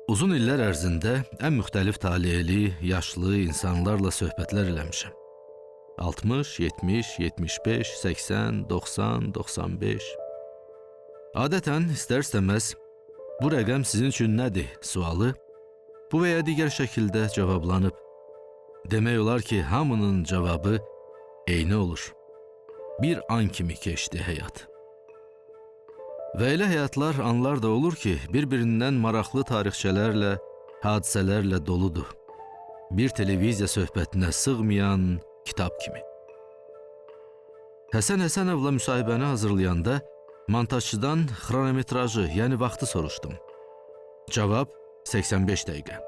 Uzun illər ərzində ən müxtəlif taliyeli, yaşlı insanlarla söhbətlər eləmişəm. 60, 70, 75, 80, 90, 95. Adətən istər-istəməz bu rəqəm sizin üçün nədir sualı bu və ya digər şəkildə cavablanıb. Demək olar ki, hamının cavabı eyni olur. Bir an kimi keçdi həyat. Və elə həyatlar, anlar da olur ki, bir-birindən maraqlı tarixçələrlə, hadisələrlə doludur. Bir televiziya söhbətinə sığmayan kitab kimi. Həsən Həsənovla müsahibəni hazırlayanda montajçıdan xronometrajı, yəni vaxtı soruşdum. Cavab 85 dəqiqə.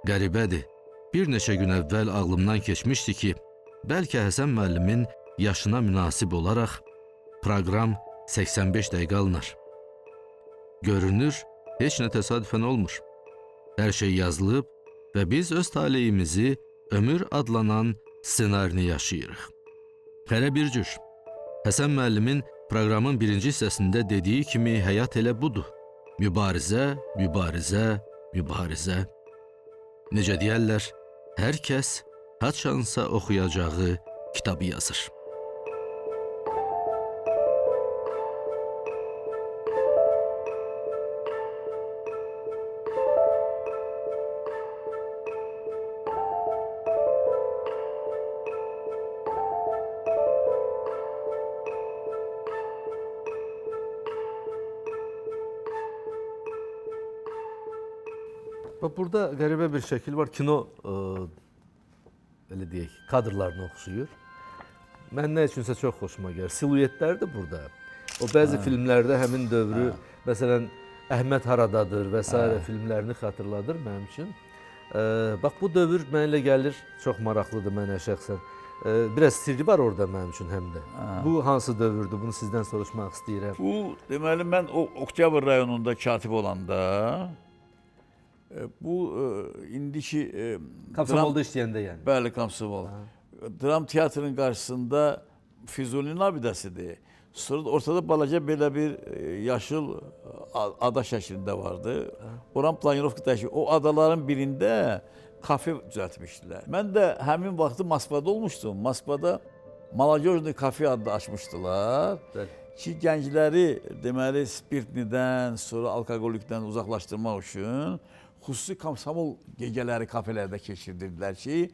Qəribədir, bir neçə gün əvvəl ağlımdan keçmişdi ki, bəlkə Həsən müəllimin yaşına münasib olaraq proqram 85 dəqiqə alınır. Görünür, heç nə təsadüfən olmur. Hər şey yazılıb və biz öz taleyimizi ömür adlanan ssenarini yaşayırıq. Hərə bir cür. Həsən müəllimin proqramın birinci hissəsində dediyi kimi həyat elə budur. Mübarizə, mübarizə, mübarizə. Necə deyərlər, hər kəs haçansa oxuyacağı kitabı yazır. Burada qəribə bir şəkil var. Kino, belə deyək, kadrlarını oxşuyur. Mən nə üçünsə çox xoşuma gəlir. Siluetlərdir burada. O bəzi filmlərdə həmin dövrü, məsələn, Əhməd haradadır və s. filmlərini xatırladır mənim üçün. Bax, bu dövr mənə gəlir, çox maraqlıdır mənə şəxsən. Biraz sirri var orada mənim üçün həm də. Bu hansı dövrdür? Bunu sizdən soruşmaq istəyirəm. Bu, deməli, mən Oktyabr rayonunda katib olanda, bu indiki Komsomolda işləyəndə yəni. Bəli, Komsomol. Dram teatrının qarşısında Füzulinin abidəsidir. Sonra ortada balaca belə bir yaşıl ada şəklində vardı. Oran planirovka dəyişik. O adaların birində kafe düzəltmişdilər. Mən də həmin vaxtı Moskvada olmuşdum. Moskvada Malajojny kafe adlı açmışdılar. Ki, gəncləri deməli spirtnidən, sonra alkogolikdən uzaqlaşdırmaq üçün xüsusi komsomol gecələri kafelərdə keçirdirdilər ki,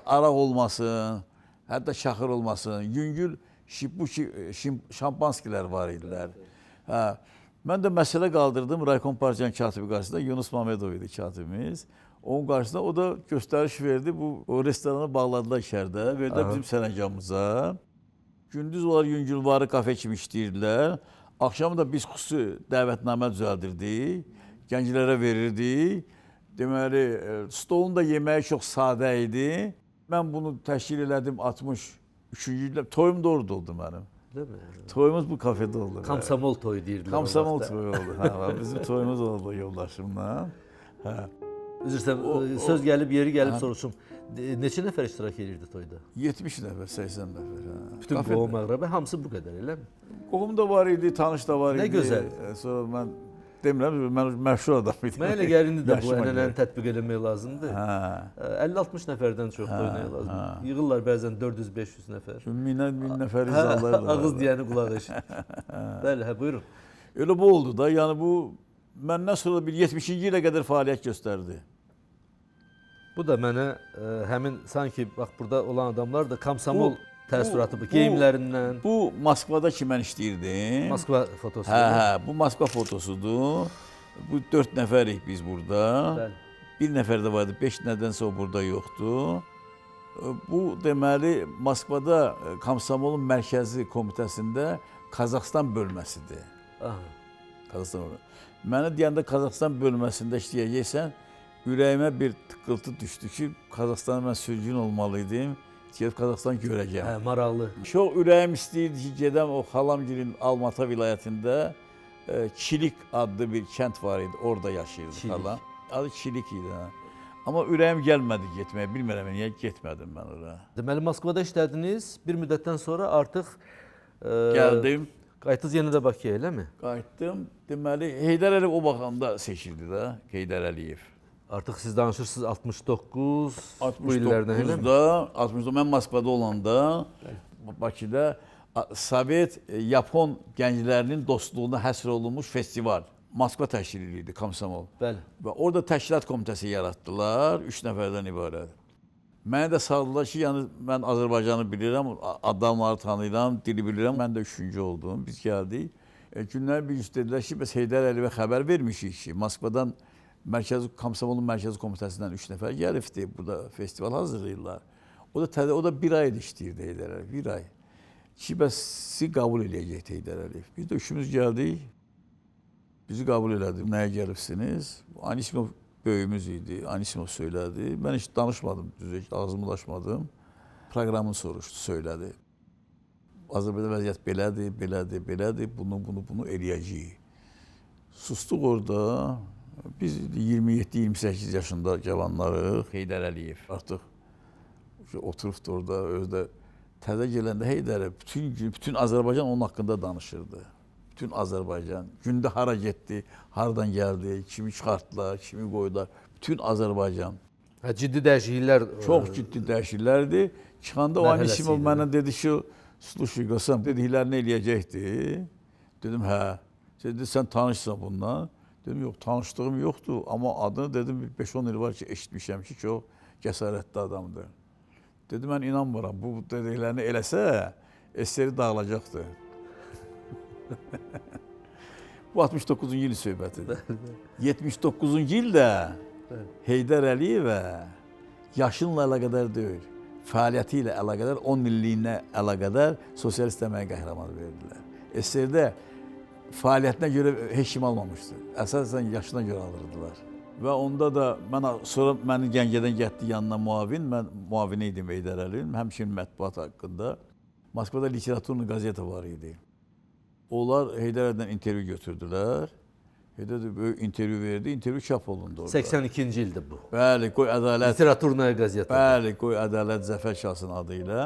araq olmasın, hətta şaxır olmasın, yüngül şampanskilər var idilər. Mən də məsələ qaldırdım Raykom Partiyanın katibi qarşısında, Yunus Mamedov idi katibimiz. Onun qarşısında o da göstəriş verdi, o restoranı bağladılar içərdə, verdilər bizim sərəncamımıza. Gündüz onlar yüngülvarı kafe kimi işləyirdilər. Axşamı da biz xüsusi dəvətnamə düzəldirdik. Gənclərə verirdik. Deməli, stolun da yeməyi çox sadə idi. Mən bunu təşkil elədim 63-cü ildə. Toyum da orada oldu mənim. Değil mi? Toyumuz bu kafede oldu. Komsomol toyu deyirdilər. Komsomol toyu oldu. Bizim toyumuz oldu yoldaşımla. Üzr istəyirəm, söz gəlib, yeri gəlib soruşum. Neçə nəfər iştirak edirdi toyda? 70 nəfər, 80 nəfər. Bütün qohum əqrəbə, hamısı bu qədər, elə mi? Qohum da var idi, tanış da var idi. Nə gözəl. Sonra mən demirəm, mən məşhur adam idim. Mən elə gəlindi də bu ənənəni tətbiq eləmək lazımdır. 50-60 nəfərdən çox toynaya lazımdır. Yığırlar bəzən 400-500 nəfər. Min nəfər izallar da var. Ağız deyəni qulaq eşit. Bəli, buyurun. Elə bu oldu da, yəni bu məndən sonra bir 70-ci ilə qədər fəaliyyət göstərdi. Bu da mənə həmin sanki bax burada olan adamlar da komsomol təəssüratı bu geyimlərindən. Bu Moskvada ki mən işləyirdim. Moskva fotosu. Bu Moskva fotosudur. Bu 4 nəfərik biz burada. Bəli. Bir nəfər də vardı, 5 nədənsə o burada yoxdur. Bu deməli Moskvada Komsomolun mərkəzi komitəsində Qazaxstan bölməsidir. Qazaxstan bölməsi. Mənə deyəndə Qazaxstan bölməsində işləyəcəksən, ürəyimə bir tıqqıltı düşdü ki, Qazaxstana mən sürgün olmalıydım. Gedib Qazaxstan görəcəm. Maraqlı. Çox ürəyim istəyirdi ki, gedəm o Xalamgilin Almata vilayətində Çilik adlı bir kənd var idi, orada yaşayırdı falan. Adı Çilik idi. Amma ürəyim gəlmədi getməyə, bilmirəm niyə getmədim mən oraya. Deməli, Moskvada işlədiniz, bir müddətdən sonra artıq gəldim. Qayıtdınız yenə də Bakıya, eləmi? Qayıtdım. Deməli, Heydər Əliyev o baxanda seçildi də, Heydər Əliyev. Artıq siz danışırsınız 69 bu illərdən, eləmi? 69-da mən Moskvada olanda Bakıda Sovet Yapon gənclərinin dostluğuna həsr olunmuş festival Moskva təşkil edirdi Komsomol. Bəli. Və orada təşkilat komitəsi yaratdılar, 3 nəfərdən ibarət. Məni də saldılar ki, yəni mən Azərbaycanı bilirəm, adamları tanıyıram, dili bilirəm. Mən də 3-cü oldum. Biz gəldik. Günlər bir üst dedilər ki, biz Heydər Əliyevə xəbər vermişik ki, Moskvadan Komsomolun mərkəzi komitəsindən 3 nəfər gəlibdi. Burada festival hazırlayırlar. O da bir ay işləyirdi Heydər Əliyev, bir ay. Ki, bəs sizi qəbul eləyəcək Heydər Əliyev. Biz də üçümüz gəldik. Bizi qəbul elədi. Nəyə gəlibsiniz? Anisimov böyüyümüz idi. Anisimov söylədi. Mən heç danışmadım, düzü, ağzımı açmadım. Proqramını soruşdu, söylədi. Azərbaycan vəziyyət belədir, belədir, belədir. Bunu eləyəcəyik. Sustuq orada. Biz 27-28 yaşında cavanlarıq. Heydər Əliyev artıq oturubdu orada. Özdə təzə gələndə Heydər bütün Azərbaycan onun haqqında danışırdı. Bütün Azərbaycan. Gündə hara getdi, haradan gəldi, kimi çıxartdılar, kimi qoydular. Bütün Azərbaycan. Ciddi dəyişikliklər. Çox ciddi dəyişikliklərdir. Çıxanda o Anisimov mənə dedi ki, Sluşi Qasam dediklərini eləyəcəkdi. Dedim, hə. Dedi, sən tanışsan bundan. Dedim, yox, tanışdığım yoxdur. Amma adını dedim, 5-10 il var ki, eşitmişəm ki, çox cəsarətli adamdır. Dedim, mən inanmıram. Bu dediklərini eləsə, SSR dağılacaqdır. Bu 69-cu il söhbətidir. 79-cu ildə Heydər Əliyevə yaşınla əlaqədar deyil, fəaliyyəti ilə əlaqədar, 10 illiyinə əlaqədar sosialist əmək qəhrəmanı verdilər. SSR-də fəaliyyətinə görə heç kim almamışdı. Əsasən yaşına görə alırdılar. Və onda da sonra məni Gəncədən getdi yanına müavin, mən müavini idim Heydər Əliyevin, həmçinin mətbuat haqqında. Moskvada literaturlu qazeta var idi. Onlar Heydər Əliyevdən intervyu götürdülər. Heydər Əliyev böyük intervyu verdi, intervyu çap olundu orada. 82-ci ildir bu. Bəli, qoy ədalət. Literaturna qəzeta. Bəli, qoy ədalət Zəfər Şahsın adı ilə.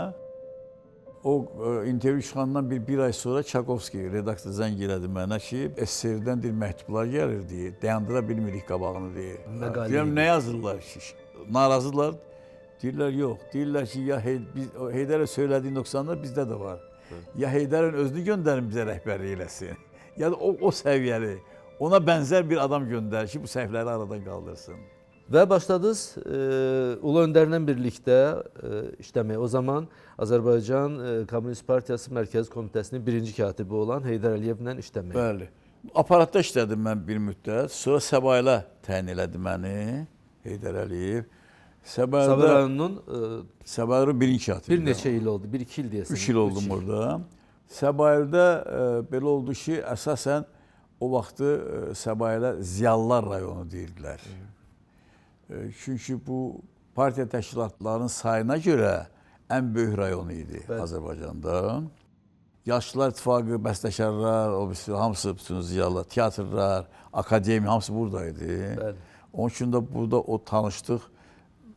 O intervyu çıxandan bir ay sonra Çakovski redaktor zəng elədi mənə ki, SSR-dən məktublar gəlirdi, dayandıra bilmirik qabağını deyir. Deyirəm, nə yazırlar ki? Narazıdırlar. Deyirlər, yox. Deyirlər ki, ya Heydərə söylədiyi nöqsanlar bizdə də var. Ya Heydərin özünü göndərin bizə rəhbərlik eləsin. Ya da o səviyyəli, ona bənzər bir adam göndərir ki, bu səhvləri aradan qaldırsın. Və başladınız Ulu Öndərlə birlikdə işləməyə. O zaman Azərbaycan Komünist Partiyası Mərkəzi Komitəsinin birinci katibi olan Heydər Əliyevlə işləməyə. Bəli. Aparatda işlədim mən bir müddət. Sonra Səbayla təyin elədi məni Heydər Əliyev. Səbayın birinci katibi. Bir neçə il oldu? 1-2 il deyəsən. 3 il oldum orada. Səbayda belə oldu ki, əsasən o vaxtı Səbayla Ziyalılar rayonu deyirdilər. Çünki bu partiya təşkilatlarının sayına görə ən böyük rayonu idi Azərbaycanda. Yaşlılar İttifaqı, bəstəkarlar, hamısı bütün ziyalılar, teatrlar, akademiya hamısı buradaydı. Onun üçün də burada o tanışdıq.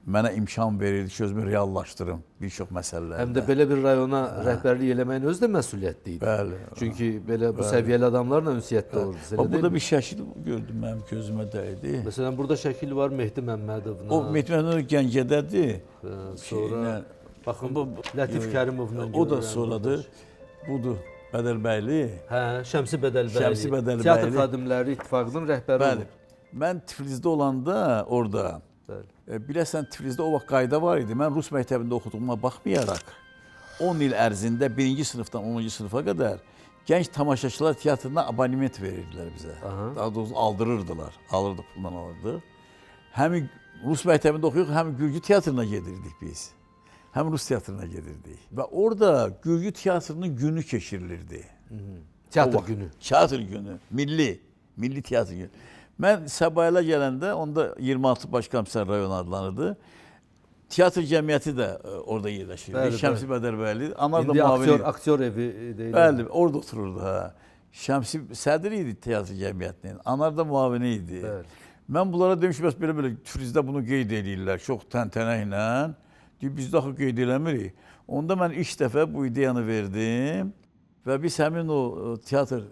Mənə imkan verirdi ki, özümü reallaşdırım bir çox məsələlərdə. Həm də belə bir rayona rəhbərlik eləməyin özü də məsuliyyətli idi. Bəli. Çünki belə bu səviyyəli adamlarla ünsiyyətdə olurdu. Burada bir şəkil gördüm, mənim gözümə dəydi. Məsələn, burada şəkil var Mehdi Məmmədovla. O Mehdi Məmmədov Gəncədədir. Sonra, baxın, bu Lətif Kərimovla görürəm. O da sonradır. Budur, Bədəlbəyli. Hə, Şəmsi Bədəlbəyli. Şəmsi Bədəlbəyli. Teatr Xadimləri İttifaqının rəhbəri olub. Mən Tiflisdə olanda orada, biləsən Tiflisdə o vaxt qayda var idi. Mən Rus məktəbində oxuduğuma baxmayaraq 10 il ərzində 1-ci sinifdən 10-cu sinifa qədər gənc tamaşaçılar teatrına abonement verirdilər bizə. Daha doğrusu aldırırdılar. Alırdı, pulla alırdı. Həm Rus məktəbində oxuyuq, həm Gürcü teatrına gedirdik biz. Həm Rus teatrına gedirdik. Və orada Gürcü teatrının günü keçirilirdi. Teatr günü. Teatr günü. Milli teatr günü. Mən Səbayla gələndə, onda 26 Başkomissar rayon adlanırdı. Teatr cəmiyyəti də orada yerləşirdi. Şəmsi Bədəlbəyli. İndi aktyor evi deyilir. Bəli, orada otururdu. Şəmsi sədri idi teatr cəmiyyətinin. Anar da müavini idi. Mən bunlara demişim, bəs belə Tiflisdə bunu qeyd edirlər. Çox təntənə ilə. Biz daha qeyd eləmirik. Onda mən ilk dəfə bu ideyanı verdim Və biz həmin o teatr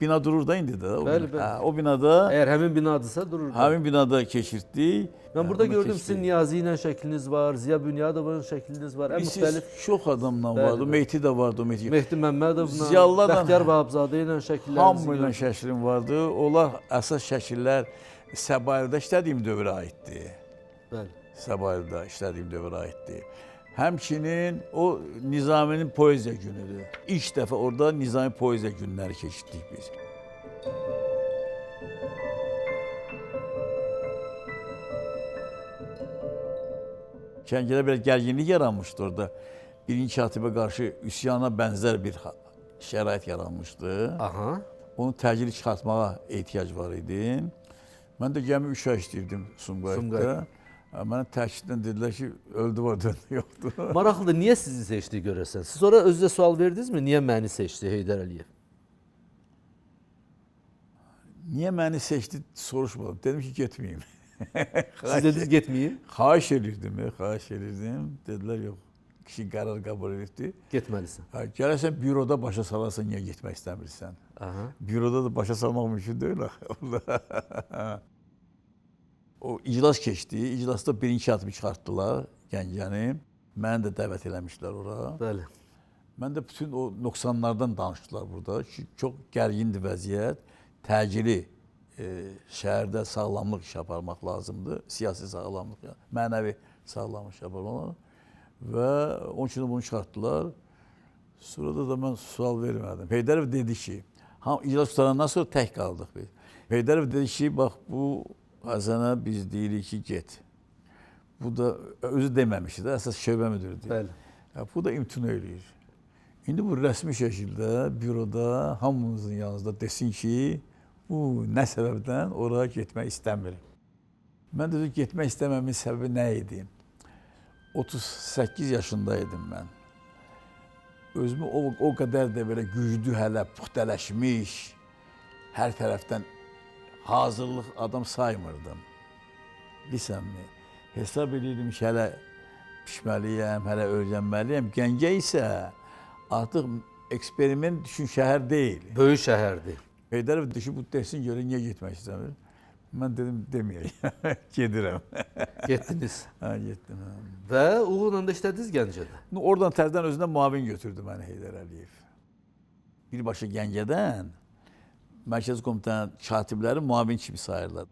bina durur da indi də. Bəli, bəli. O binada, Əgər həmin binadırsa durur. həmin binada keçirtdik. Mən burada Onu gördüm keçdik. sizin Niyazi ilə şəkliniz var, Ziya Bünyadovun şəkliniz var. Ən Biz müxtəlif çox adamla Bəli, vardı. bəli. Mehdi də vardı. O Mehdi. Mehdi Məmmədovla, Ziyalılarla- Bəxtiyar Vahabzadə ilə şəkillərinizi Hamı ilə gördüm. şəklim vardı. Onlar əsas şəkillər Səbaildə işlədiyim dövrə aiddir. Bəli. Səbaildə işlədiyim dövrə aiddir. Həmçinin o Nizaminin poeziya günüdür. İlk dəfə orada Nizami poeziya günləri keçirdik biz. Gəncədə biraz gərginlik yaranmışdı orada. Birinci katibə qarşı üsyana bənzər bir şərait yaranmışdı. Aha. Onu təcili çıxartmağa ehtiyac var idi. Mən də gəmi 3 ay işləyirdim Sumqayıtda. Sumqayıt. Mənə təkidlə dedilər ki, öldü var, döndü yoxdur. Maraqlıdır, niyə sizi seçdi görəsən? Siz sonra özünüzə sual verdinizmi? Niyə məni seçdi Heydər Əliyev? Niyə məni seçdi soruşmadım. Dedim ki, getməyim. Siz dediniz getməyim, Xahiş edirdim, xahiş edirdim. Dedilər, yox, kişi qərar qəbul edirdi. getməlisən. Gələrsən büroda başa salarsan, niyə getmək istəmirsən? Aha. Büroda da başa salmaq mümkün deyil axı. O iclas keçdi. İclasda birinci katibi çıxartdılar Gəncəni. Məni də dəvət eləmişlər ora. Bəli. Mən də bütün o nöqsanlardan danışdılar burada. Çox gərgindir vəziyyət. Təcili şəhərdə sağlamlıq iş aparmaq lazımdır. Siyasi sağlamlıq, mənəvi sağlamlıq iş aparmaq lazımdır. Və onun üçün bunu çıxartdılar. Sonra da mən sual vermədim. Heydərov dedi ki, iclas qutarandan sonra tək qaldıq biz. Heydərov dedi ki, bax bu Həsənə biz deyirik ki, get. Bu da özü deməmişdi də, əsas şöbə müdürüdür. Bəli. Bu da imtina eləyir. İndi bu rəsmi şəkildə büroda hamımızın yanınızda desin ki, bu nə səbəbdən oraya getmək istəmir. Mən də getmək istəməmin səbəbi nə idi? 38 yaşındaydım mən. Özümü o qədər də belə güclü hələ puxtələşmiş, hər tərəfdən hazırlıq adam saymırdım. Bilsənmi? Hesab edirdim ki, hələ pişməliyəm, hələ öyrənməliyəm. Gəncə isə artıq eksperiment düşün şəhər deyil. Böyük şəhərdir. Heydərov dedi ki, bu desin görə niyə getmək istəmir? Mən dedim, deməyək, gedirəm. Getdiniz. Getdim. Və uğurla da işlədiniz Gəncədə. Oradan tərdən özündən muavin götürdü məni Heydər Əliyev. Birbaşa Gəncədən Mərkəzi Komitənin katibləri muavin kimi sayırlar.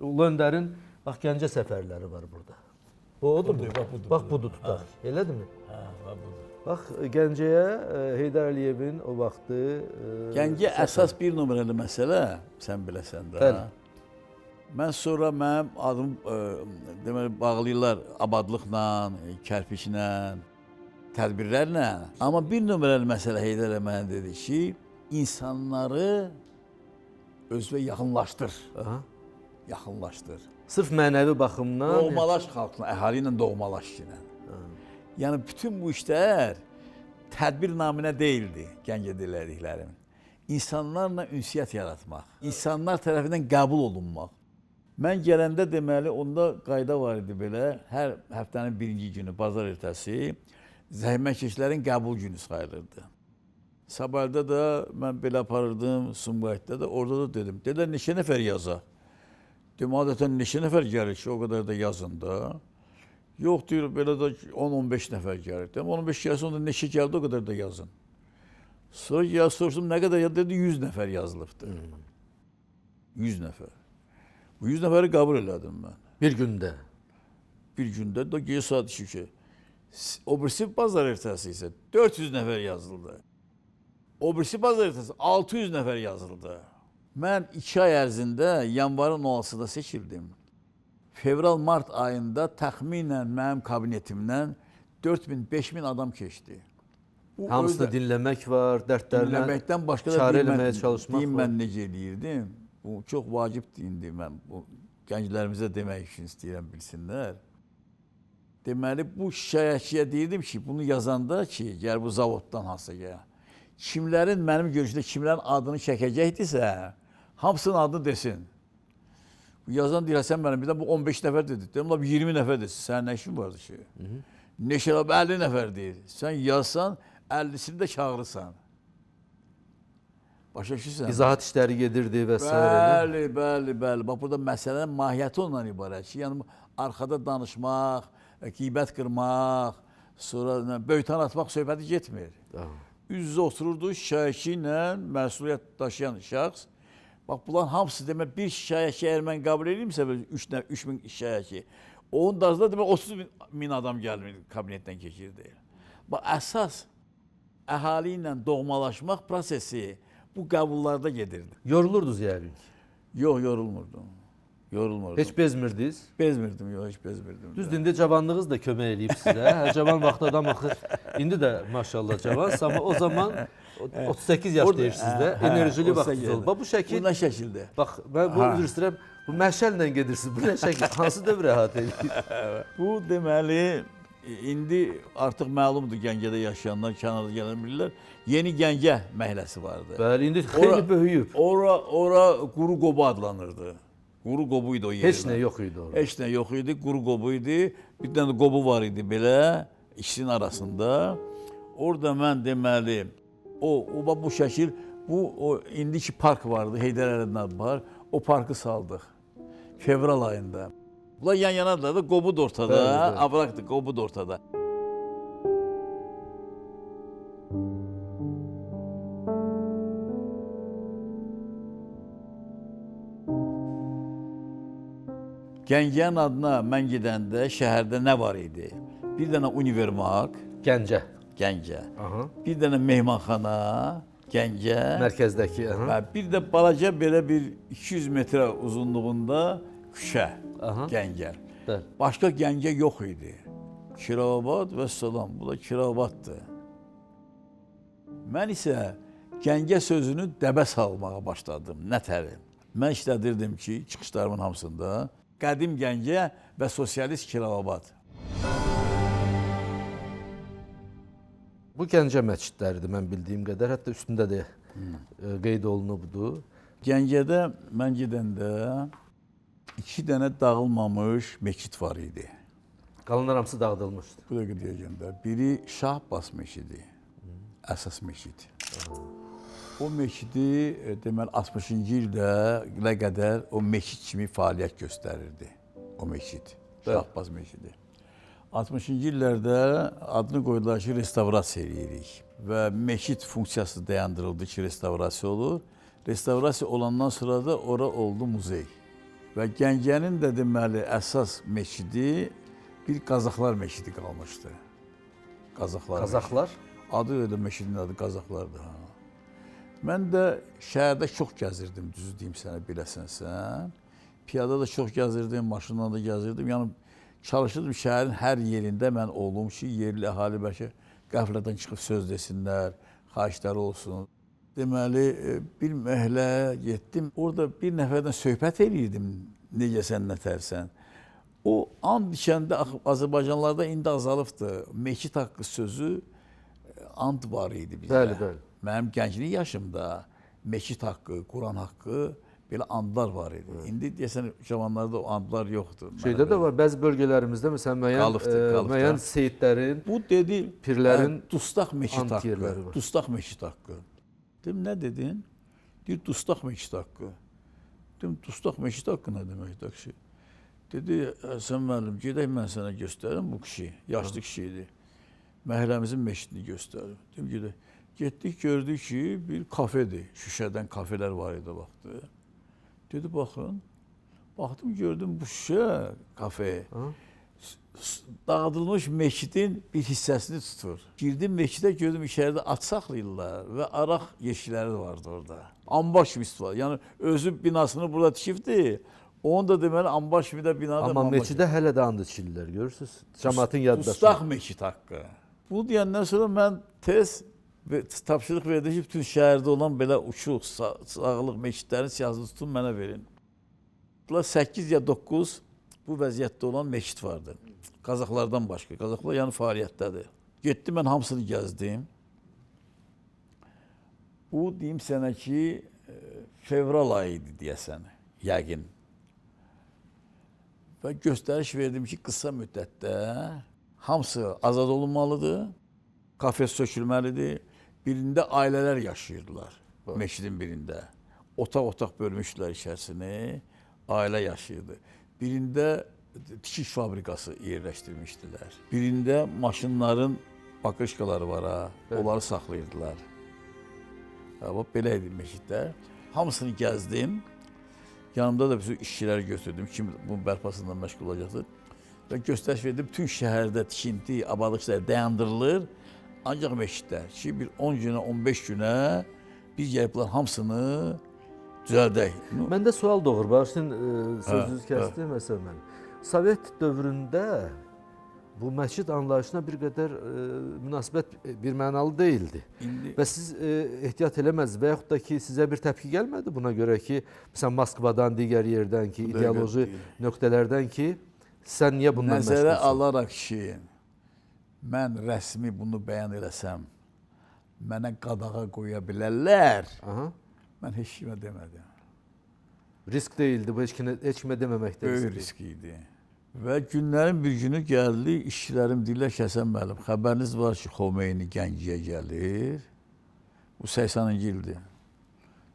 Ulu Öndərin bax Gəncə səfərləri var burada. Bu odur mu? Bax budur tutaq. Elədirmi? Hə, budur. Bax Gəncəyə Heydər Əliyevin o vaxtı Gəncə əsas bir nömrəli məsələ, sən biləsən də. Bəli. Mən sonra mənim adım deməli bağlayırlar abadlıqla, kərpiçlə, tədbirlərlə. Amma bir nömrəli məsələ Heydər mənə dedi ki, insanları özünə yaxınlaşdır. Aha. Yaxınlaşdır. Sırf mənəvi baxımdan Doğmalaş xalqla, əhali ilə doğmalaş ilə. Yəni bütün bu işlər tədbir naminə deyildi Gəncə dilədiklərim. İnsanlarla ünsiyyət yaratmaq, insanlar tərəfindən qəbul olunmaq. Mən gələndə deməli onda qayda var idi belə, hər həftənin birinci günü, bazar ertəsi zəhmətkeşlərin qəbul günü sayılırdı. Səbaildə də mən belə aparırdım, Sumqayıtda da, orada da dedim. Dedilər, neçə nəfər yazaq? Dedim, adətən neçə nəfər gəlir ki, o qədər də yazın da. Yox, deyir, belə də 10-15 nəfər gəlir. Dedim, 15 gəlsə, onda neçə gəldi, o qədər də yazın. Sonra soruşdum, nə qədər yazdı? Dedi, 100 nəfər yazılıbdır. 100 nəfər. Bu 100 nəfəri qəbul elədim mən. bir gündə. Bir gündə də gecə saat 2. O birisi bazar ertəsi isə 400 nəfər yazıldı. O birisi bazar ertəsi 600 nəfər yazıldı. Mən 2 ay ərzində yanvarın 16-da seçildim. Fevral-mart ayında təxminən mənim kabinetimdən 4000-5000 adam keçdi. Hamısını dinləmək var, dərdlərinə Dinləməkdən başqa da çarə eləməyə çalışmaq deyim, var. mən necə eləyirdim. Bu çox vacibdir indi mən bu gənclərimizə demək üçün istəyirəm bilsinlər. Deməli bu şikayətçiyə deyirdim ki, bunu yazanda ki, gəl bu zavoddan hansısa gəl. Kimlərin mənim görüşümdə kimlərin adını çəkəcəkdirsə, hamısının adını desin. Bu yazan deyir, sən mənim bir də bu 15 nəfər dedi. Dedim, 20 nəfər desin. Sənin nə işin vardı ki? Neçə 50 nəfər deyir. Sən yazsan 50'sini də çağırırsan. Başa düşürsən? İzahat işləri gedirdi və s. Bəli. Bax burada məsələnin mahiyyəti ondan ibarət ki, yəni arxada danışmaq, qeybət qırmaq, sonra böytan atmaq söhbəti getmir. Üz-üzə otururdu şikayətçi ilə məsuliyyət daşıyan şəxs. Bax bunların hamısı demək bir şikayətçi əgər mən qəbul edimsə 3000 şikayətçi, onun dazında demək 30 min adam gəlmir kabinetdən keçirdi. Bax əsas əhali ilə doğmalaşmaq prosesi bu qəbullarda gedirdi. Yorulurdunuz yəqin. Yox, yorulmurdum. Heç bezmirdiniz? Bezmirdim, yox, heç bezmirdim. Düzdür, indi cavanlığınız da kömək eləyib sizə. Cavan vaxtda adam axır. İndi də maşallah cavansınız, amma o zaman 38 yaş deyirsiniz də, enerjili vaxtınız olub. Bax bu şəkil. Bu nə şəkildə? Bax, mən bu üzr istəyirəm, bu məşəllə gedirsiniz. Bu nə şəkil? Hansı dövr əhatə edir? Bu deməli indi artıq məlumdur Gəncədə yaşayanlar, kənarda gələn bilirlər. Yeni Gəncə məhəlləsi vardı. Bəli, indi xeyli böyüyüb. Ora Quru Qobu adlanırdı. Quru Qobu idi o yerdə. Heç nə yox idi orada. Heç nə yox idi, Quru Qobu idi. Bir dənə qobu var idi belə, ikisinin arasında. Orada mən deməli, bu şəkil, o indiki park vardı, Heydər Əliyev park. O parkı saldıq. Fevral ayında. Bunlar yan-yanadılar da, qobu da ortada, avrakdır, qobu da ortada. Gəncənin adına mən gedəndə şəhərdə nə var idi? Bir dənə univermaq, Gəncə. Bir dənə mehmanxana, Gəncə. Mərkəzdəki. Və bir də balaca belə bir 200 metrə uzunluğunda küçə, Gəncə. Başqa Gəncə yox idi. Kirovabad və salam, bu da Kirovabaddır. Mən isə Gəncə sözünü dəbə salmağa başladım, nətərim. Mən işlədirdim ki, çıxışlarımın hamısında Qədim Gəncə və Sosialist Kirovabad. Bu Gəncə məscidləridir mən bildiyim qədər, hətta üstündə də qeyd olunubdur. Gəncədə mən gedəndə 2 dənə dağılmamış məscid var idi. Qalanlar hamısı dağıdılmışdı. Bu da deyəcəndə, biri Şah Abbas məscidi, əsas məscid. O məscidi deməli 60-cı ildə qədər o məscid kimi fəaliyyət göstərirdi. O məscid, Şah Abbas məscidi. 60-cı illərdə adını qoydular ki, restavrasiya edirik. Və məscid funksiyası dayandırıldı ki, restavrasiya olur. Restavrasiya olandan sonra da ora oldu muzey. Və Gəncənin də deməli əsas məscidi bir Qazaxlar məscidi qalmışdı. Qazaxlar? Adı öyle məscidin adı Qazaxlardır. Mən də şəhərdə çox gəzirdim, düzü deyim sənə, biləsənsə. Piyada da çox gəzirdim, maşınla da gəzirdim. Yəni çalışırdım şəhərin hər yerində mən olum ki, yerli əhali bəlkə qəflətdən çıxıb söz desinlər, xahişləri olsun. Deməli, bir məhəllə getdim. Orada bir nəfərdən söhbət eləyirdim, necəsən, nətərsən. O and içəndə Azərbaycanlarda indi azalıbdır. Məscid haqqı sözü and var idi bizdə. Bəli. Mənim gənclik yaşımda məscid haqqı, Quran haqqı belə andlar var idi. İndi deyəsən cavanlarda o andlar yoxdur. Şeydə də var, bəzi bölgələrimizdə məsələn müəyyən seyidlərin, bu dedi pirlərin dustaq məscid haqqı. Dustaq məscid haqqı. Dedim, nə dedin? Deyir, dustaq məscid haqqı. Dedim, dustaq məscid haqqı nə deməkdir kişi? Dedi, Həsən müəllim, gedək mən sənə göstərim bu kişi, yaşlı kişi idi. Məhəlləmizin məscidini göstərim. Dedim, gedək. Getdik, gördük ki, bir kafedir. Şüşədən kafelər var idi vaxtı. Dedi, baxın. Baxdım, gördüm bu şüşə kafe. Dağıdılmış məscidin bir hissəsini tutur. Girdim məscidə, gördüm içəridə at saxlayırlar və araq yeşikləri vardı orada. Ambar kimi var. Yəni, özü binasını burada tikibdi. Onu da deməli, ambar kimi də binada. Amma məscidə hələ də and içirlər, görürsünüz? Cəmaatın yaddaşı. Dustaq məscid haqqı. Bu deyəndən sonra mən tez tapşırıq verdi ki, bütün şəhərdə olan belə uçuq, sağlıq məscidlərin siyasını tutun, mənə verin. 8 ya 9 bu vəziyyətdə olan məscid vardı. Qazaxlardan başqa. Qazaxlar yəni fəaliyyətdədir. Getdim, mən hamısını gəzdim. Bu, deyim sənə ki, fevral ayı idi deyəsən, yəqin. Və göstəriş verdim ki, qısa müddətdə hamısı azad olunmalıdır. Kafes sökülməlidir. Birində ailələr yaşayırdılar. Meşidin birində. Otaq-otaq bölmüşdülər içərisini. Ailə yaşayırdı. Birində tikiş fabrikası yerləşdirmişdilər. Birində maşınların bakışkaları var ha. Onları saxlayırdılar. Bax, belə idi meşiddə. Hamısını gəzdim. Yanımda da bütün işçilər götürdüm. Kim bunun bərpasından məşğul olacaqdır. Və göstəriş verdim. Bütün şəhərdə tikinti, abadlıq işləri dayandırılır. Ancaq meşiddə ki, bir 10 günə, 15 günə biz gəlib bunların hamısını düzəldək. Məndə sual doğur. Bağışlayın, sözünüzü kəsdim məsələn. Sovet dövründə bu məscid anlayışına bir qədər münasibət bir mənalı deyildi. Və siz ehtiyat eləməzdiniz və yaxud da ki, sizə bir təpki gəlmədi buna görə ki, məsələn, Moskvadan, digər yerdən ki, ideoloji nöqtələrdən ki, sən niyə bundan məşğulsun? Nəzərə alaraq ki, mən rəsmi bunu bəyan eləsəm, mənə qadağa qoya bilərlər, mən heç kimə demədim. Risk deyildi, bu heç kimə deməmək deyildi. Böyük risk idi. Və günlərin bir günü gəldi, işçilərim deyirlər ki, Həsən müəllim, xəbəriniz var ki, Xomeyni Gəncəyə gəlir. Bu 80-ci ildir.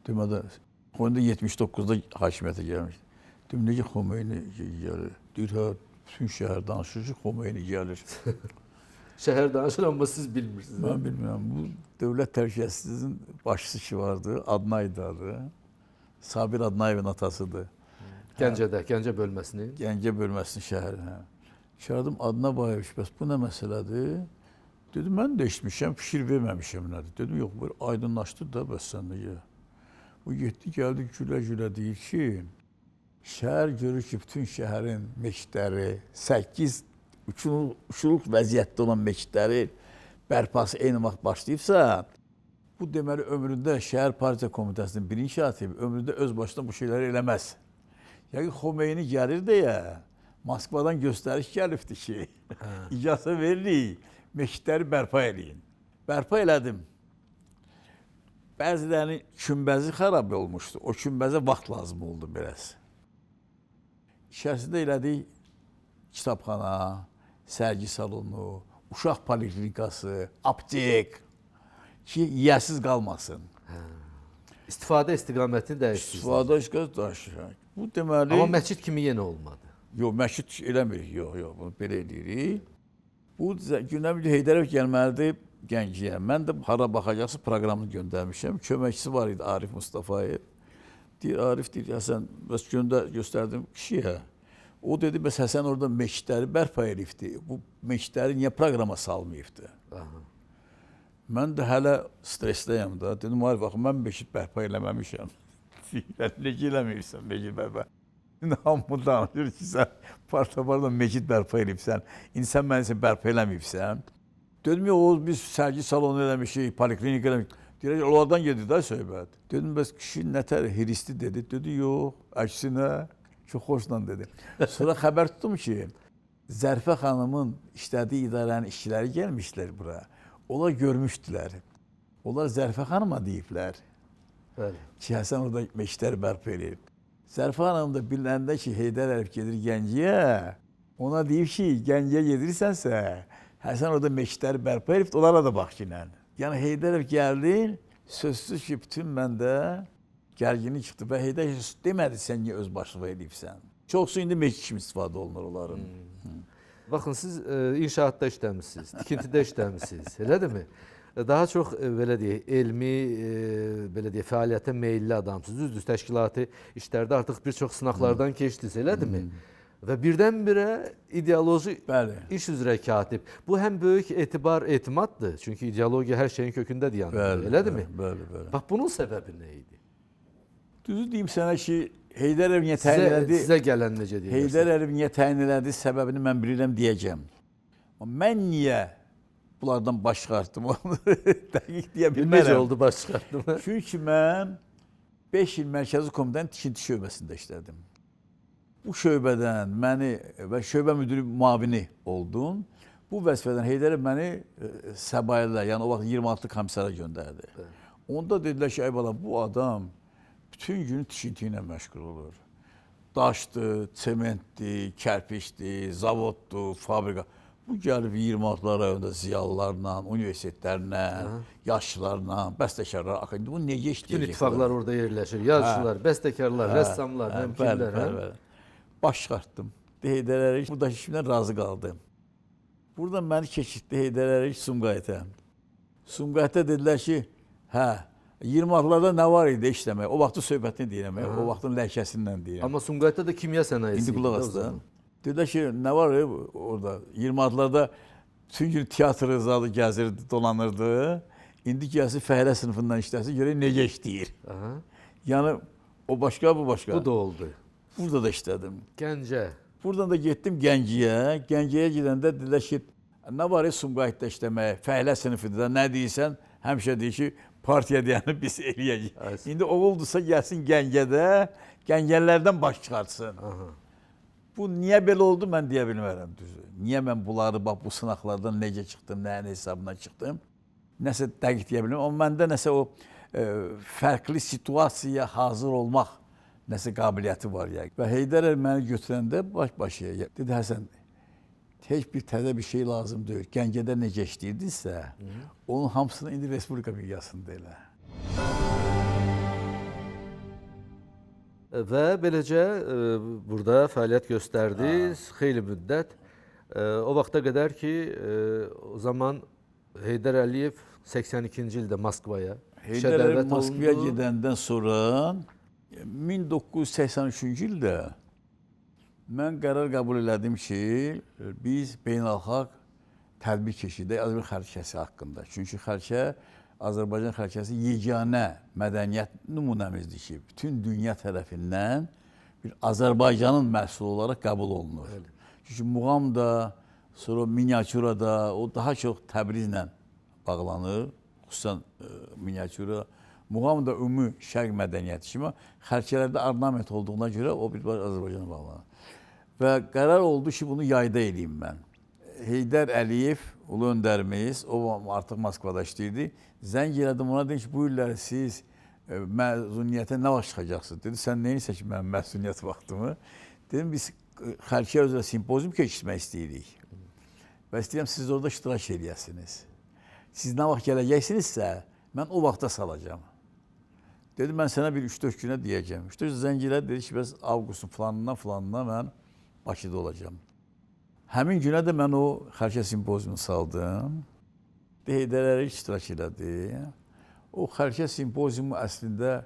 Demədə, Xomeyni 79-da hakimiyyətə gəlmiş. Dedim, necə Xomeyni gəlir? Deyir, hə, bütün şəhər danışır ki, Xomeyni gəlir. Şəhər danışır, amma siz bilmirsiniz. Mən bilmirəm. Bu dövlət təhlükəsizliyinin başçısı ki vardı, Adnaydı adı. Sabir Adnayevin atasıdır. Gəncədə, Gəncə bölməsinin. Gəncə bölməsinin şəhəri. Çağırdım adına bayılmış, bəs bu nə məsələdir? Dedim, mən də eşitmişəm, fikir verməmişəm nədir. Dedim, yox, bu aydınlaşdı da, bəs sən də bu getdi, gəldi, gülə-gülə deyir ki, şəhər görür ki, bütün şəhərin meşidləri, 8 uçuluq vəziyyətdə olan meşidləri bərpası eyni vaxt başlayıbsa, bu deməli ömründə Şəhər Partiya Komitəsinin birinci katibi ömründə öz başına bu şeyləri eləməz. Yəni Xomeyni gəlir deyə Moskvadan göstəriş gəlibdi ki, icazə veririk, meşidləri bərpa eləyin. Bərpa elədim. Bəzilərinin kümbəzi xarab olmuşdu. O kümbəzə vaxt lazım oldu biraz. İçərisində elədik kitabxana, sərgi salonu, uşaq poliklinikası, aptek ki, yiyəsiz qalmasın. İstifadə istiqamətini dəyişdirsiniz. İstifadə istiqamətini dəyişdirsiniz. Bu deməli... Amma məscid kimi yenə olmadı. Yox, məscid eləmirik. Yox, bunu belə eləyirik. Bu gündən bir Heydərov gəlməlidir Gəncəyə. Mən də hara baxacaqsı proqramını göndərmişəm. Köməkçisi var idi Arif Mustafayev. Deyir, Arif deyir, Həsən, bəs göstərdim kişiyə. O dedi, bəs Həsən orada meşidləri bərpa edibdi. Bu meşidləri niyə proqrama salmayıbdı? Mən də hələ stressdəyəm da. Dedim, Arif, baxın, mən meşid bərpa eləməmişəm. Deyirlər, necə eləməyirsən meşid bərpa? Hamı danışır ki, sən parta-parta meşid bərpa edibsən. İnsan mənisi bərpa eləməyibsən. Dedim, yox, biz sərgi salonu eləmişik, poliklinik eləmişik. Deyirək, onlardan gedir də söhbət. Dedim, bəs kişi nətər hiristi dedi. Dedi, yox, əksinə, çox xoşla dedi. Sonra xəbər tutdum ki, Zərfə xanımın işlədiyi idarənin işçiləri gəlmişlər bura. Onlar görmüşdülər. Onlar Zərfə xanıma deyiblər. Ki, Həsən orada meşidləri bərpa edir. Zərfə xanım da biləndə ki, Heydər Əliyev gedir Gəncəyə, ona deyib ki, Gəncəyə gedirsənsə, Həsən orada meşidləri bərpa edib, onlara da bax ki, ilə. Yəni Heydər Əliyev gəldi, sözsüz ki, bütün məndə gərginlik çıxdı və Heydər Əliyev demədi sən niyə öz başlığa edibsən. Çoxsu indi meşid kimi istifadə olunur onların. Baxın, siz inşaatda işləmişsiniz, tikintidə işləmişsiniz, elədirmi? Daha çox belə deyək, elmi belə deyək, fəaliyyətə meyilli adamsınız. Düzdür, təşkilati işlərdə artıq bir çox sınaqlardan keçdiniz, elədirmi? Və birdən-birə ideoloji iş üzrə katib. Bu həm böyük etibar, etimaddır. Çünki ideologiya hər şeyin kökündədir yanında, elədirmi? Bəli. Bax, bunun səbəbi nə idi? Düzü deyim sənə ki, Heydər Əliyev niyə təyin elədi? Sizə gələn necə deyirsən? Heydər Əliyev niyə təyin elədi, səbəbini mən bilirəm deyəcəm. Mən niyə bunlardan baş çıxartdım, onu dəqiq deyə bilmərəm. Necə oldu baş çıxartdım? Çünki mən 5 il Mərkəzi Komitənin tikinti şöbəsində işlədim. Bu şöbədən məni və şöbə müdürü müavini oldum. Bu vəzifədən Heydər Əliyev məni Səbayilə, yəni o vaxt 26 komissara göndərdi. Onda dedilər ki, ay bala, bu adam bütün günü tikinti ilə məşğul olur. Daşdır, sementdir, kərpiçdir, zavoddur, fabrika. Bu Bu gəlib 26 rayonda ziyalılarla, universitetlərlə, yaşlılarla, bəstəkarlar, akademik, bu necə Bütün işləyəcək? ittifaqlar orada yerləşir. Yazıçılar, bəstəkarlar, rəssamlar, mümkünlər. Bəli. Baş çıxartdım. Heydər Əliyev buradakı işimdən razı qaldım. Buradan məni keçirtdi Heydər Əliyev Sumqayıta. Sumqayıtda dedilər ki, 26-larda nə var idi işləmək? O vaxtın söhbətini deyirəm, o vaxtın ləhkəsindən deyirəm. Amma Sumqayıtda da kimya sənayesi. İndi qulaq asın. Dedilər ki, nə var orada? 26-larda bütün gün teatr zalı gəzirdi, dolanırdı. İndi gəlsin fəhlə sınıfından işləsin, görək necə işləyir. Yəni o başqa, bu başqa. Bu da oldu. Burada da işlədim. Gəncə. Buradan da getdim Gəncəyə. Gəncəyə gedəndə dedilər ki, nə var Sumqayıtda işləmək, fəhlə sınıfıdır da, nə deyirsən? Həmişə deyir ki, partiya deyəni biz eləyəcəyik. İndi oğuldursa gəlsin Gəncədə, Gəncəlilərdən baş çıxartsın. Bu niyə belə oldu, mən deyə bilmərəm düzü. Niyə mən bunları, bax, bu sınaqlardan necə çıxdım, nəyin hesabına çıxdım, nəsə dəqiq deyə bilmərəm. Amma məndə nəsə o fərqli situasiyaya hazır olmaq nəsə qabiliyyəti var ya. Və Heydər Əliyev məni götürəndə baş-başıya dedi, Həsən, heç bir təzə bir şey lazım deyil. Gəncədə necə işləyirdinsə, onun hamısını indi Respublika miqyasında elə. Və beləcə burada fəaliyyət göstərdiniz xeyli müddət. O vaxta qədər ki, o zaman Heydər Əliyev 82-ci ildə Moskvaya Heydər Əliyev Moskvaya gedəndən sonra 1983-cü ildə mən qərar qəbul elədim ki, biz beynəlxalq tədbir keçirdək Azərbaycan xəritəsi haqqında. Çünki xəritə, Azərbaycan xəritəsi yeganə mədəniyyət nümunəmizdir ki, bütün dünya tərəfindən bir Azərbaycanın məhsulu olaraq qəbul olunur. Çünki muğam da, sonra miniatyura da, o daha çox Təbrizlə bağlanır, xüsusən miniatyura. Muğam da ümumi şərq mədəniyyəti kimi, xərçələrdə ornament olduğuna görə o bir Azərbaycana bağlanır. Və qərar oldu ki, bunu yayda eləyim mən. Heydər Əliyev, ulu öndərimiz, o artıq Moskvada işləyirdi. Zəng elədim ona, dedim ki, bu illəri siz məzuniyyətə nə vaxt çıxacaqsınız? Dedi, sən neyinsə ki, mənim məzuniyyət vaxtımı? Dedim, biz xərçə özlə simpozium keçirmək istəyirik. Və istəyirəm, siz orada iştirak edəsiniz. Siz nə vaxt gələcəksinizsə, mən o vaxta salacağım. Dedi, mən sənə bir 3-4 günə deyəcəm. 3-4 zəng elədi, dedi ki, bəs avqustun falanından mən Bakıda olacağım. Həmin günə də mən o xərçə simpoziumu saldım. Heydər Əliyev iştirak elədi. O xərçə simpoziumu əslində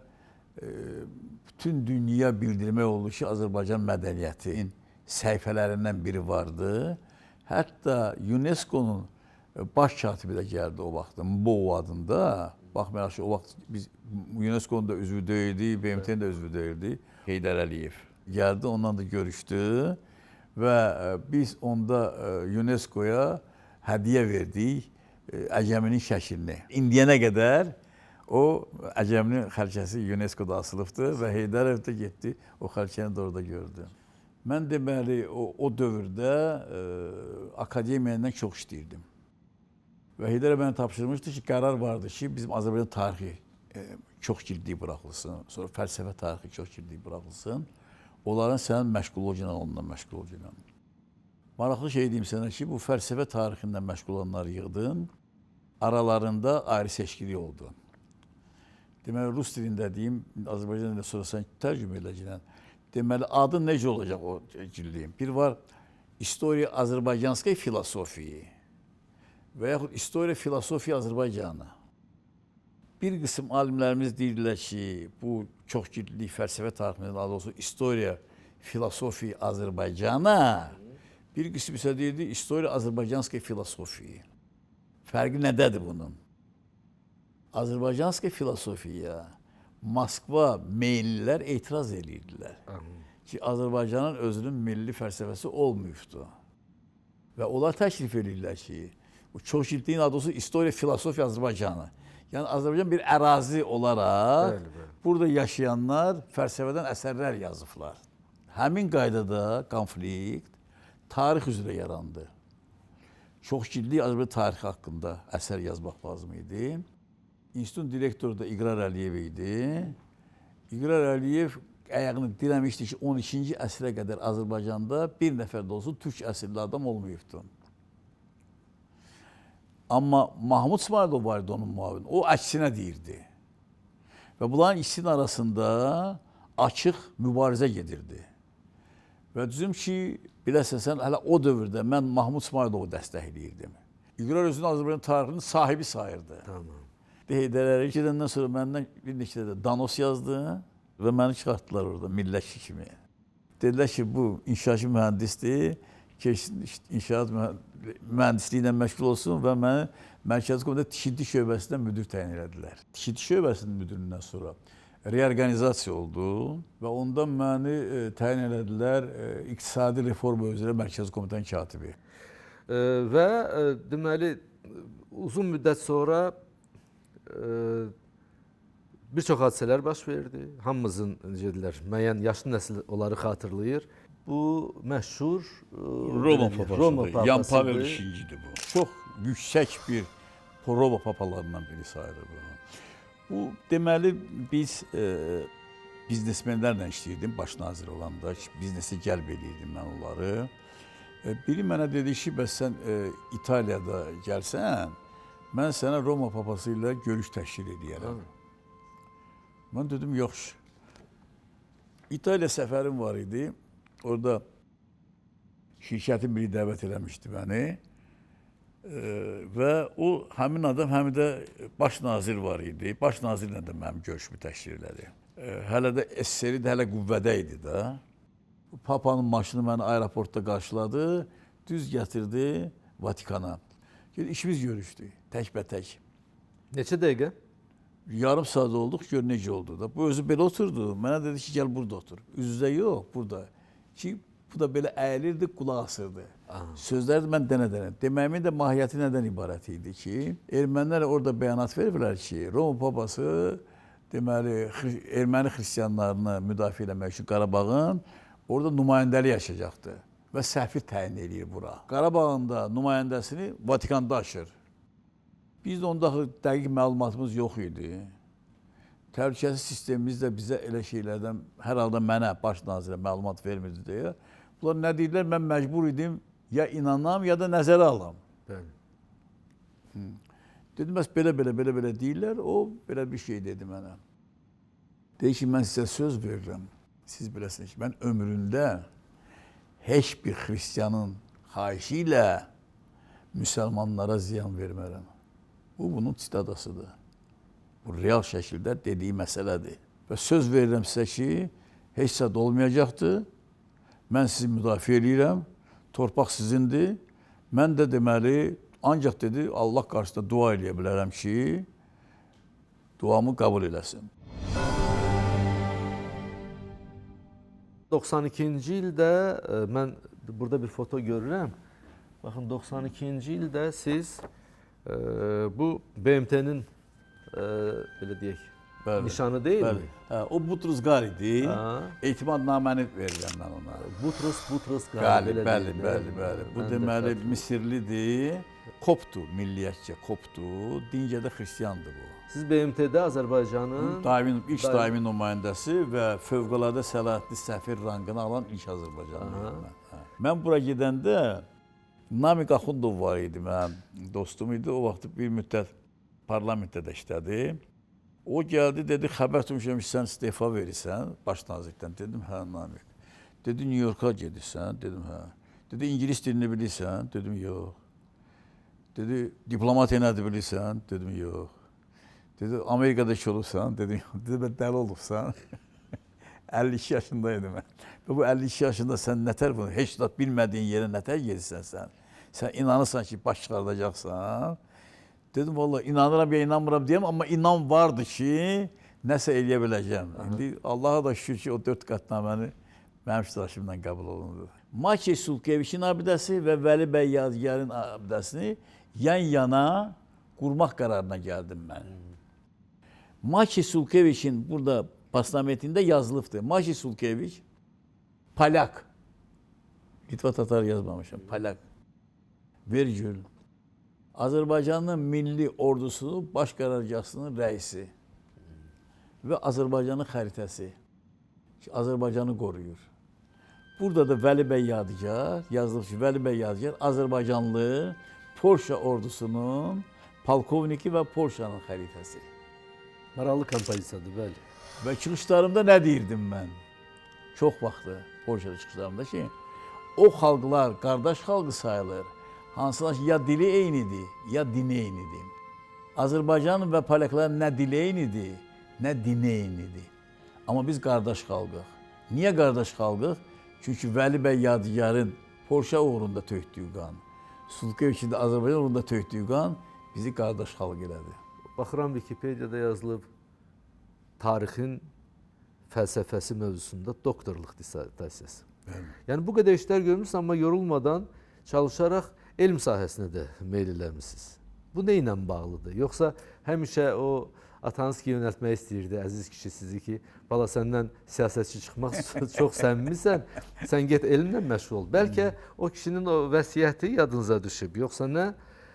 bütün dünya bildirmək oldu ki, Azərbaycan mədəniyyətinin səhifələrindən biri vardı. Hətta UNESCO-nun baş katibi də gəldi o vaxtda, Mbow adında. Baxmayaraq ki, o vaxt biz UNESCO-nun da üzvü deyildi, BMT-nin də üzvü deyildi. Heydər Əliyev gəldi, ondan da görüşdü və biz onda UNESCO-ya hədiyyə verdik Əcəminin şəklini. İndiyənə qədər o Əcəminin xərçəsi UNESCO-da asılıbdır və Heydər Əliyev də getdi, o xərçəni də orada gördü. Mən deməli o dövrdə akademiyadan çox işləyirdim. Və Heydər Əliyev mənə tapşırmışdı ki, qərar vardı ki, bizim Azərbaycan tarixi çox cildli buraxılsın, sonra fəlsəfə tarixi çox cildli buraxılsın. Onların sənin məşğul olacağına, onunla məşğul olacağına. Maraqlı şey deyim sənə ki, bu fəlsəfə tarixindən məşğul olanları yığdın, aralarında ayrı seçkilik oldu. Deməli, rus dilində deyim, Azərbaycan dilində sonra sən tərcümə edəcəksən. Deməli, adı necə olacaq o cildliyin? Bir var, İstoriya Azərbaycanskay filosofiyi və yaxud İstoriya Filosofiya Azərbaycanı. Bir qism alimlərimiz deyirlər ki, bu çox cildli fəlsəfə tarixindən adı olsun İstoriya Filosofiya Azərbaycana, bir qism isə deyirdi İstoriya Azərbaycanskay filosofiyi. Fərqi nədədir bunun? Azərbaycanskay filosofiya Moskva meylilər etiraz edirdilər ki, Azərbaycanın özünün milli fəlsəfəsi olmayıbdır. Və onlar təklif edirlər ki, bu çox cildliyin adı olsun İstoriya Filosofiya Azərbaycanı. Yəni, Azərbaycan bir ərazi olaraq burada yaşayanlar fəlsəfədən əsərlər yazıblar. Həmin qaydada konflikt tarix üzrə yarandı. Çox cildli Azərbaycan tarixi haqqında əsər yazmaq lazım idi. İnstitutun direktoru da İqrar Əliyev idi. İqrar Əliyev ayağını dirəmişdi ki, 12-ci əsrə qədər Azərbaycanda bir nəfər də olsun türk əsilli adam olmayıbdır. Amma Mahmud İsmailov var idi onun müavini. O əksinə deyirdi. Və bunların ikisinin arasında açıq mübarizə gedirdi. Və düzüm ki, biləsən sən, hələ o dövrdə mən Mahmud İsmailovu dəstəkləyirdim. İqrar özünü Azərbaycan tarixinin sahibi sayırdı. Tamam. Heydər Əliyev gedəndən sonra məndən bir neçə də danos yazdı və məni çıxartdılar orada millətçi kimi. Dedilər ki, bu inşaatçı mühəndisdir, keçsin inşaat mühəndisliyi ilə məşğul olsun və məni Mərkəzi Komitə Tikinti şöbəsində müdir təyin elədilər. Tikinti şöbəsinin müdüründən sonra reorganizasiya oldu və onda məni təyin elədilər iqtisadi reforma üzrə Mərkəzi Komitənin katibi. Və deməli uzun müddət sonra bir çox hadisələr baş verdi. Hamımızın necə deyirlər, müəyyən yaşlı nəsil onları xatırlayır. Bu məşhur Roma papasıdır. Yan Pavel papasıdır. II-dir bu. Çox yüksək bir Roma papalarından biri sayılır bu. Bu deməli biz biznesmenlərlə işləyirdim baş nazir olanda. Biznesə cəlb edirdim mən onları. Biri mənə dedi ki, bəs sən İtaliyada gəlsən, mən sənə Roma papası ilə görüş təşkil edərəm. Mən dedim, yox. İtaliya səfərim var idi. Orada şirkətin biri dəvət eləmişdi məni. Və o həmin adam həm də baş nazir var idi. Baş nazirlə də mənim görüşümü təşkil elədi. Hələ də SSR də hələ qüvvədə idi də. Papanın maşını məni aeroportda qarşıladı, düz gətirdi Vatikana. İşimiz görüşdü, təkbətək. Neçə dəqiqə? Yarım saat olduq, gör necə oldu da. Bu özü belə oturdu. Mənə dedi ki, gəl burada otur. Üz-üzə yox, burada. Ki, bu da belə əyilirdi, qulaq asırdı. Sözləri mən dənə-dənə. Deməyimin də mahiyyəti nədən ibarət idi ki, ermənilər orada bəyanat verirlər ki, Roma papası deməli, erməni xristiyanlarını müdafiə eləmək üçün Qarabağın orada nümayəndəlik yaşayacaqdı və səfir təyin edir bura. Qarabağın da nümayəndəsini Vatikanda açır. Biz də onda dəqiq məlumatımız yox idi. Təhlükəsizlik sistemimiz də bizə elə şeylərdən hər halda mənə, baş nazirə məlumat vermirdi deyə. Bunlar nə deyirlər, mən məcbur idim ya inanam, ya da nəzərə alam. Dedim, bəs belə deyirlər, o belə bir şey dedi mənə. Deyir ki, mən sizə söz verirəm. Siz biləsiniz ki, mən ömründə heç bir xristiyanın xahişi ilə müsəlmanlara ziyan vermərəm. Bu, bunun sitadasıdır. Bu, real şəkildə dediyi məsələdir. Və söz verirəm sizə ki, heç zad olmayacaqdır. Mən sizi müdafiə edirəm. Torpaq sizindir. Mən də deməli, ancaq dedi, Allah qarşısında dua eləyə bilərəm ki, duamı qəbul eləsin. 92-ci ildə mən burada bir foto görürəm. Baxın, 92-ci ildə siz bu BMT-nin belə deyək, nişanı deyilmi? O Butrus Qar idi. Etimadnaməni verirəm mən ona. Butrus Qar. Bəli. Bu deməli Misirlidir. Koptu, milliyyətcə koptu. Dincədə xristiyandır bu. Siz BMT-də Azərbaycanın ilk daimi nümayəndəsi və fövqəladə səlahiyyətli səfir rangını alan ilk Azərbaycanlı. Mən bura gedəndə Namik Axundov var idi, mənim dostum idi. O vaxt bir müddət parlamentdə də işlədi. O gəldi, dedi, xəbər tutmuşam ki, sən istefa verirsən baş nazirlikdən. Dedim, hə, Namik. Dedi, New Yorka gedirsən. Dedim, hə. Dedi, İngilis dilini bilirsən. Dedim, yox. Dedi, diplomatiya nədir bilirsən? Dedim, yox. Dedi, Amerikada iş olubsan? Dedim, yox. Dedi, mən dəli olubsan. 52 yaşındaydım mən. Və bu 52 yaşında sən nətər bunu, heç də bilmədiyin yerə nətər gedirsən sən? Sən inanırsan ki, baş çıxardacaqsan. Dedim, valla inanıram ya inanmıram deyəm, amma inan vardı ki, nəsə eləyə biləcəm. İndi Allaha da şükür ki, o 4 qətnaməni mənim iştirakımla qəbul olundu. Maciej Sulkeviçin abidəsi və Vəli bəy Yadigarın abidəsini yan-yana qurmaq qərarına gəldim mən. Maciej Sulkeviçin burada bastamentində yazılıbdır. Maciej Sulkeviç Polyak. Litva Tatar yazmamışam. Polyak. Vergül. Azərbaycanın milli ordusunun baş qərargahının rəisi və Azərbaycanın xəritəsi. Azərbaycanı qoruyur. Burada da Vəli bəy Yadigar yazılıb ki, Vəli bəy Yadigar Azərbaycanlı Polşa ordusunun polkovniki və Polşanın xəritəsi. Maraqlı kompozisiyadır, bəli. Və çıxışlarımda nə deyirdim mən? Çox vaxtı Polşada çıxışlarımda ki, o xalqlar qardaş xalqı sayılır. Hansılar ki, ya dili eynidir, ya dini eynidir. Azərbaycan və Polyakların nə dili eynidir, nə dini eynidir. Amma biz qardaş xalqıq. Niyə qardaş xalqıq? Çünki Vəli bəy Yadigarın Polşa uğrunda tökdüyü qan, Sulkeviçin də Azərbaycan uğrunda tökdüyü qan bizi qardaş xalq elədi. Baxıram Wikipediyada yazılıb tarixin fəlsəfəsi mövzusunda doktorluq dissertasiyası. Yəni bu qədər işlər görmüsünüz, amma yorulmadan çalışaraq elm sahəsinə də meyl eləmisiniz. Bu nə ilə bağlıdır? Yoxsa həmişə o atanız ki yönəltmək istəyirdi, əziz kişi sizi ki, bala səndən siyasətçi çıxmaq çox səmimisən, sən get elmlə məşğul ol. Bəlkə o kişinin o vəsiyyəti yadınıza düşüb, yoxsa nə?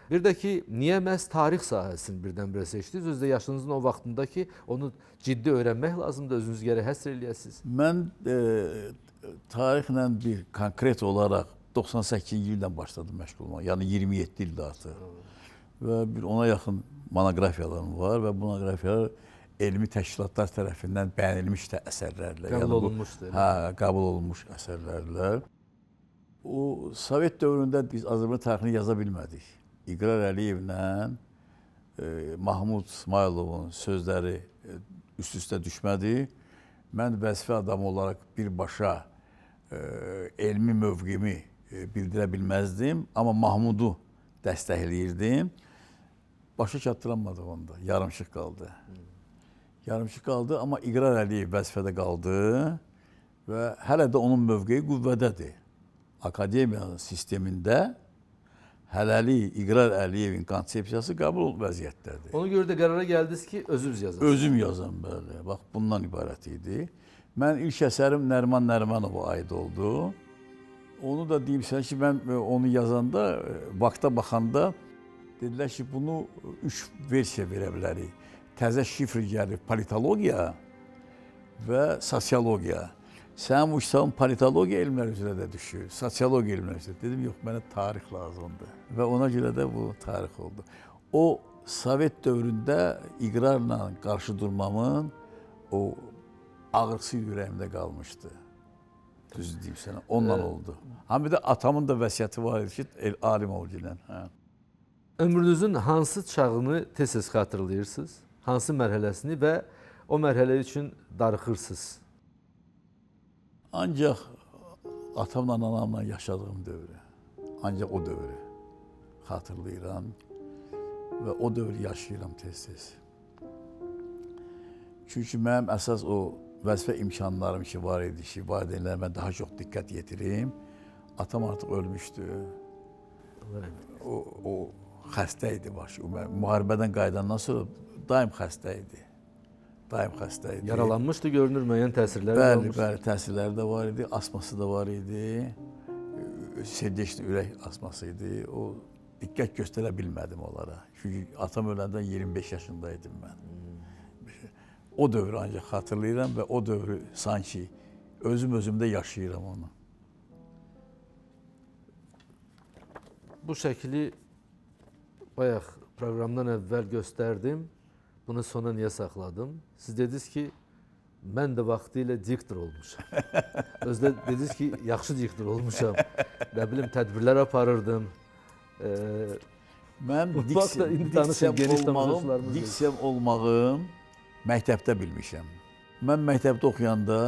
Bir də ki, niyə məhz tarix sahəsini birdən-birə seçdiniz? Özdə yaşınızın o vaxtında ki, onu ciddi öyrənmək lazımdır, özünüz gərək həsr eləyəsiniz. Mən tarixlə bir konkret olaraq 98-ci ildən başladım məşğul olmağa. Yəni 27 ildir artıq. Və bir ona yaxın monoqrafiyalarım var və bu monoqrafiyalar elmi təşkilatlar tərəfindən bəyənilmiş də əsərlərlə. Qəbul olunmuşdur. Hə, qəbul olunmuş əsərlərlə. O Sovet dövründə biz Azərbaycan tarixini yaza bilmədik. İqrar Əliyevlə Mahmud İsmayılovun sözləri üst-üstə düşmədi. Mən vəzifə adamı olaraq birbaşa elmi mövqimi bildirə bilməzdim, amma Mahmudu dəstəkləyirdim. Başa çatdıranmadıq onda, yarımçıq qaldı. Yarımçıq qaldı, amma İqrar Əliyev vəzifədə qaldı və hələ də onun mövqeyi qüvvədədir. Akademiyanın sistemində hələlik İqrar Əliyevin konsepsiyası qəbul vəziyyətdədir. Ona görə də qərara gəldiniz ki, özünüz yazasınız. Özüm yazam, bəli. Bax, bundan ibarət idi. Mən ilk əsərim Nəriman Nərimanova aid oldu. Onu da deyim sənə ki, mən onu yazanda, vaxta baxanda dedilər ki, bunu 3 versiya verə bilərik. Təzə şifr gəlir politologiya və sosiologiya. Sənin bu kitabın politologiya elmləri üzrə də düşür, sosiologiya elmləri üzrə. Dedim, yox, mənə tarix lazımdır. Və ona görə də bu tarix oldu. O, Sovet dövründə iqrarla qarşı durmamın o ağrısı ürəyimdə qalmışdı. Düz deyim sənə, ondan oldu. Həm bir də atamın da vəsiyyəti var idi ki, alim ol gələn. Ömrünüzün hansı çağını tez-tez xatırlayırsınız? Hansı mərhələsini və o mərhələ üçün darıxırsınız? Ancaq atamla anamla yaşadığım dövrü, ancaq o dövrü xatırlayıram və o dövrü yaşayıram tez-tez. Çünki mənim əsas o vəzifə imkanlarım ki var idi ki, valideynlərimə daha çox diqqət yetirim. Atam artıq ölmüşdü. O xəstə idi başı. Müharibədən qayıdandan sonra daim xəstə idi. Daim xəstə idi. Yaralanmışdı, görünür müəyyən təsirlər olmuşdu. Bəli, təsirləri də var idi, asması da var idi. Serdeçli ürək asması idi. O diqqət göstərə bilmədim onlara. Çünki atam öləndən 25 yaşındaydım mən. O dövrü ancaq xatırlayıram və o dövrü sanki özümdə yaşayıram onu. Bu şəkli bayaq proqramdan əvvəl göstərdim. Bunu sona niyə saxladım? Siz dediniz ki, mən də vaxtilə diktor olmuşam. Özdə dediniz ki, yaxşı diktor olmuşam. Nə bilim, tədbirlər aparırdım. Mən diksiyam olmağım məktəbdə bilmişəm. Mən məktəbdə oxuyanda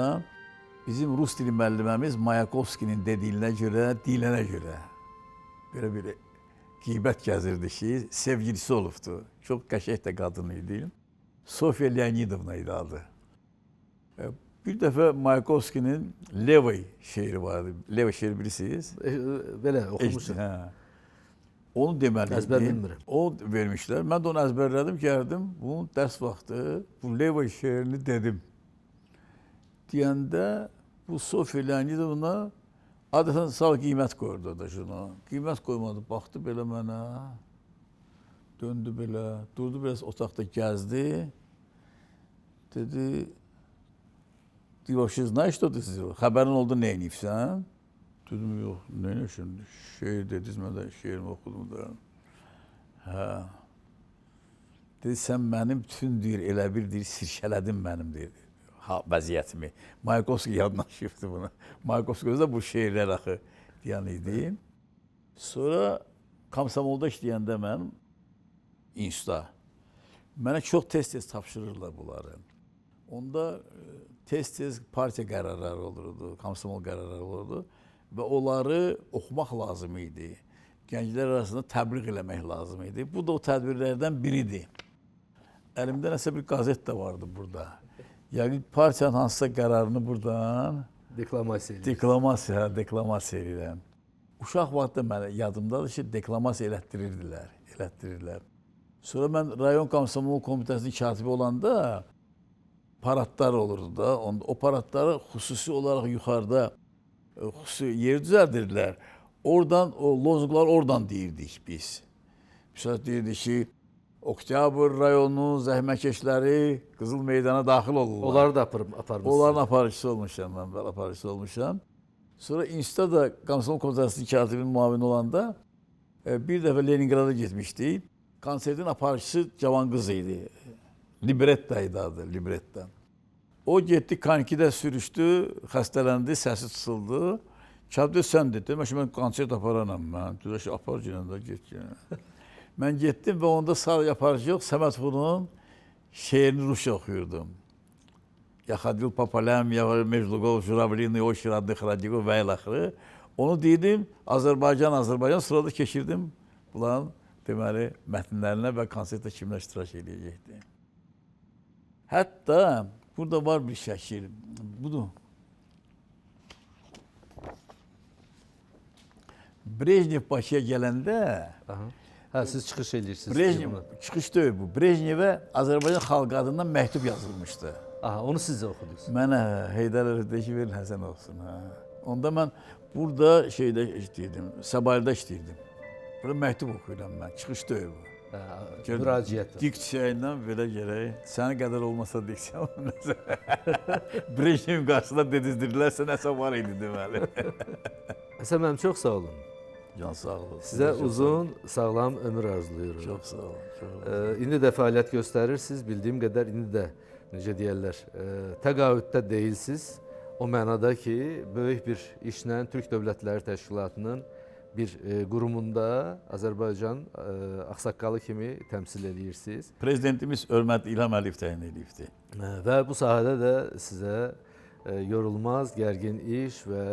bizim rus dili müəlliməmiz Mayakovskinin dediyinə görə, deyilənə görə belə bir qeybət gəzirdi ki, sevgilisi olubdu. Çox qəşəng də qadın idi. Sofiya Leonidovna idi adı. Bir dəfə Mayakovskinin Levoy şeiri vardı. Levoy şeiri bilirsiniz? Belə oxumuşum. Onu deməli əzbər bilmirəm. O vermişlər. Mən də onu əzbərlədim, gəldim. Bunun dərs vaxtı bu Levoy şeirini dedim. Deyəndə bu Sofiya Leonidovna adətən sağ qiymət qoyurdu da şuna. Qiymət qoymadı, baxdı belə mənə. Döndü belə, durdu biraz otaqda gəzdi. Dedi, diyorsunuz, nə işlədir siz? Xəbərin oldu, nə eləyibsən? Dedim, yox, nə eləyibsən? Şeir dediniz, mən də şeirimi oxudum da. Hə. Dedi, sən mənim bütün deyir, elə bir deyir, sirkələdin mənim deyir, vəziyyətimi. Mayakovski yadına düşübdü bunu. Mayakovski özü də bu şeirlər axı deyən idi. Sonra Komsomolda işləyəndə mən institutda, mənə çox tez-tez tapşırırlar bunları. Onda tez-tez partiya qərarları olurdu, komsomol qərarları olurdu və onları oxumaq lazım idi. Gənclər arasında təbliğ eləmək lazım idi. Bu da o tədbirlərdən biridir. Əlimdə nəsə bir qazet də vardı burada. Yəni partiyanın hansısa qərarını buradan deklamasiya edirəm. Uşaq vaxtda mənə yadımdadır ki, deklamasiya elətdirirdilər. Sonra mən rayon komsomol komitəsinin katibi olanda paradlar olurdu da. O paradları xüsusi olaraq yuxarıda xüsusi yer düzəldirdilər. Oradan, o lozunqlar oradan deyirdik biz. Misal deyirdik ki, Oktyabr rayonunun zəhmətkeşləri Qızıl Meydana daxil olurlar. Onları da aparmışsınız. Onların aparıcısı olmuşam mən, aparıcısı olmuşam. Sonra institutda da komsomol komitəsinin katibinin muavini olanda bir dəfə Leningrada getmişdik. Konsertin aparıcısı cavan qız idi. Libretta idi adı, libretta. O getdi, konkidə sürüşdü, xəstələndi, səsi tutuldu. Katib dedi, sən dedi, mən konsert aparanam mən. Dedi ki, apar günəndə get. Mən getdim və onda sadəcə aparıcı yox, Səməd Xunun şeirini Rusça oxuyurdum. Ya Xadil Papaləm, ya Mecluqov, Jurablini, o şiradlı Xradikov və ilaxırı. Onu deydim, Azərbaycan, sırada keçirdim bunların deməli mətnlərinə və konsertdə kimlər iştirak edəcəkdi. Hətta burada var bir şəkil, budur. Brejnev Bakıya gələndə, siz çıxış edirsiniz. Brejnev, çıxış deyil bu, Brejnevə Azərbaycan xalq adından məktub yazılmışdı. Onu siz də oxudunuz. Mənə Heydər Əliyevdəki verin Həsən olsun. Onda mən burada şeydə işləyirdim, Səbaildə işləyirdim. Burada məktub oxuyuram mən, çıxış deyil bu. Müraciət. Diksiya ilə belə gərək, sənə qədər olmasa diksiya, Brejnevin qarşısında dedizdirdilərsə nəsə var idi deməli. Həsən mənim çox sağ olun. Can sağ olun. Sizə uzun, sağlam ömür arzulayıram. Çox sağ olun. İndi də fəaliyyət göstərirsiniz, bildiyim qədər indi də, necə deyərlər, təqaüddə deyilsiniz. O mənada ki, böyük bir işlə Türk Dövlətləri Təşkilatının bir qurumunda Azərbaycan ağsaqqalı kimi təmsil edirsiniz. Prezidentimiz hörmətli İlham Əliyev təyin edibdir. Və bu sahədə də sizə yorulmaz, gərgin iş və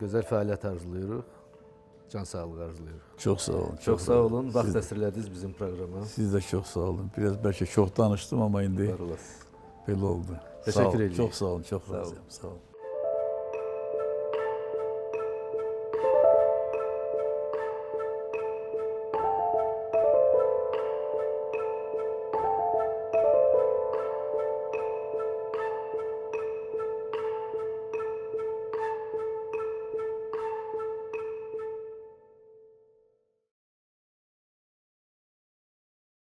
gözəl fəaliyyət arzulayırıq. Can sağlığı arzulayırıq. Çox sağ olun. Çox sağ olun. Vaxt əsirlədiniz bizim proqrama. Siz də çox sağ olun. Biraz bəlkə çox danışdım, amma indi belə oldu. Təşəkkür edirəm. Çox sağ olun. Çox razıyam. Sağ olun.